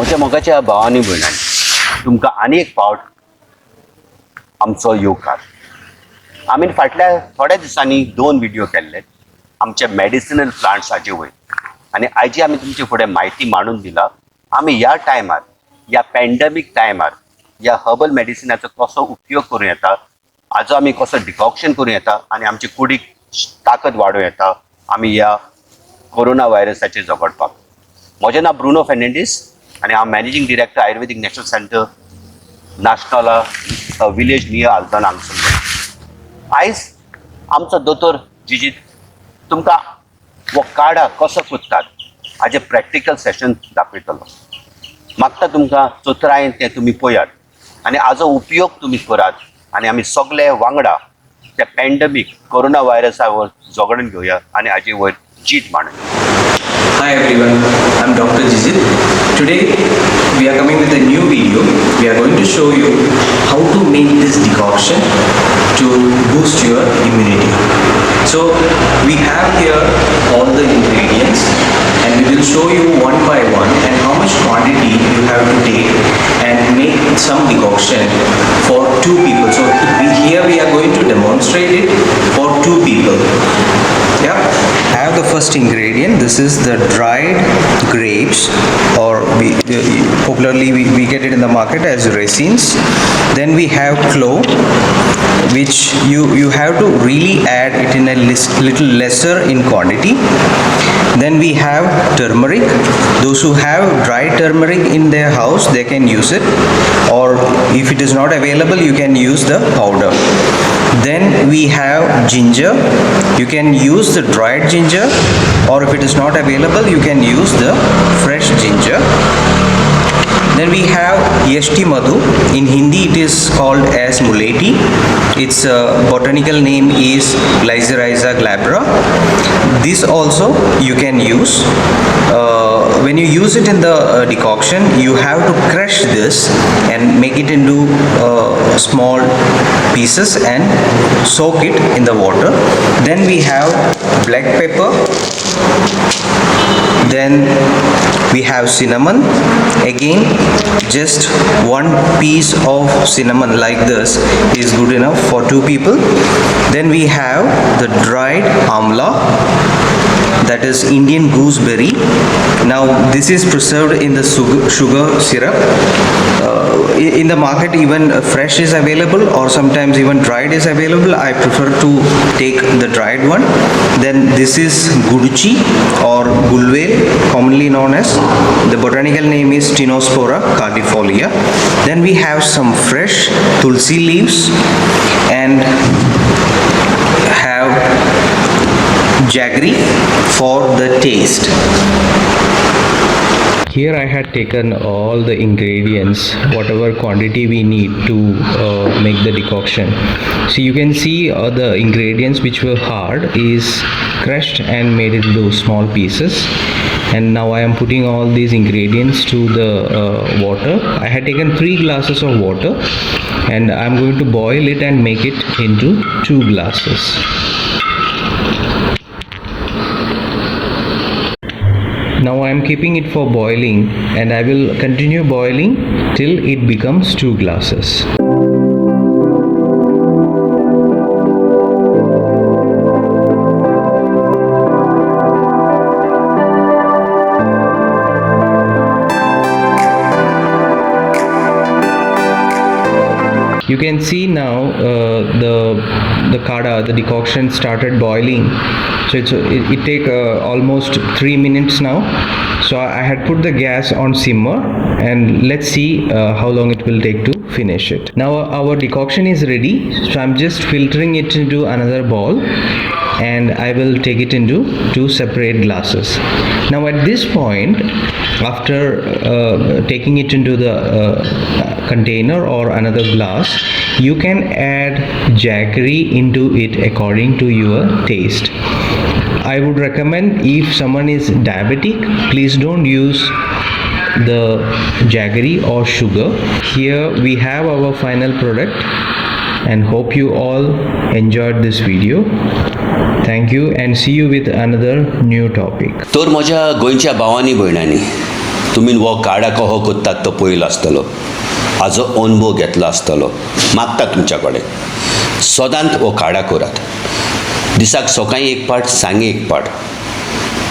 आमच्या मोगाच्या भावांनी भयणांनी तुमकां आनी एक फावट आमचो येवकार. आमी फाटल्या थोड्या दिसांनी 2 व्हिडिओ केल्ले आमच्या मेडिसिनल प्लांट्साचे वयर आनी आयजी आमी तुमचे फुडें म्हायती मांडून दिला. आमी ह्या टायमार ह्या पॅन्डेमीक टायमार ह्या हर्बल मेडिसिनाचो कसो उपयोग करूं येता, हाजो आमी कसो डिकॉक्शन करूं येता आनी आमची कुडीक ताकद वाडूं येता आमी ह्या कोरोना व्हायरसाचेर झगडपाक. म्हजें नांव ब्रुनो फेर्नांडीस आनी हांव managing director Ayurvedic national centre नाशनला विलेज नियर आल्दोना हांगसर. आयज आमचो दोतोर जिजीत तुमकां हो काडा कसो करतात हाजें प्रॅक्टिकल सेशन दाखयतलो. मागता तुमकां चोत्रायन तें तुमी पळयात आनी हाजो उपयोग तुमी करात आनी आमी सगळे वांगडा त्या पॅन्डेमीक कोरोना व्हायरसा वयर झगडून घेवया आनी हाजे वयर जीत मांडूया. Hi everyone, I'm Dr. Jijit. Today we are coming with a new video. We are going to show you how to make this decoction to boost your immunity. So we have here all the ingredients and we will show you one by one and how much quantity you have to take and make some decoction for 2 people. So here we are going to demonstrate it for 2 people. Yeah, I have the first ingredient. This is the dried grapes, or popularly we get it in the market as raisins. Then we have clove, which you have to really add it in a little lesser in quantity. Then we have turmeric. Those who have dry turmeric in their house, they can use it, or if it is not available, you can use the powder. Then we have ginger. You can use the dried ginger, or if it is not available, you can use the fresh ginger. Then we have Yashti Madhu. In Hindi it is called as Muleti. Its botanical name is Glycyrrhiza glabra. This also you can use. When you use it in the decoction, you have to crush this and make it into small pieces and soak it in the water. Then we have black pepper. Then we have cinnamon. Again, just 1 piece of cinnamon like this is good enough for 2 people. Then we have the dried amla, that is Indian gooseberry. Now this is preserved in the sugar syrup. In the market even fresh is available, or sometimes even dried is available. I prefer to take the dried one. Then this is guduchi or gulwel, commonly known as. The botanical name is Stenospora cardifolia. Then we have some fresh tulsi leaves and have jaggery for the taste. Here I had taken all the ingredients, whatever quantity we need to make the decoction. So you can see the ingredients which were hard is crushed and made into small pieces. And now I am putting all these ingredients to the water. I had taken 3 glasses of water and I am going to boil it and make it into 2 glasses. Now I am keeping it for boiling and I will continue boiling till it becomes 2 glasses. You can see now the kada, the decoction started boiling. So it take almost 3 minutes now. So I had put the gas on simmer and let's see how long it will take to finish it. Now our decoction is ready. So I'm just filtering it into another bowl and I will take it into 2 separate glasses. Now at this point, after taking it into the container or another glass, you can add jaggery into it according to your taste. I would recommend if someone is diabetic, please don't use the jaggery or sugar. Here we have our final product and hope you all enjoyed this video. Thank you and see you with another new topic. तर म्हज्या गोंयच्या भावांनी भयणांनी तुमी हो काडा कहो कोत्तात तो पयलो आसतलो, हाजो अनुभव घेतलो आसतलो. मागता तुमच्या कडेन सदांच हो काडा करात. दिसाक सकाळीं एक पाट, सांगे एक पाट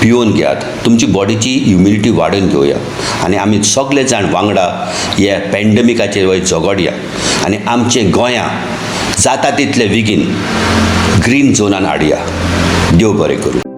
पिवन घेयात. तुमची बॉडीची इम्युनिटी वाडोवन घेवया आनी आमी सगळे जाण वांगडा ह्या पॅन्डेमिकाचेर वयर झगडया आनी आमचें गोंयां जाता तितले बेगीन ग्रीन झोनान हाडया. देव बरें करूं.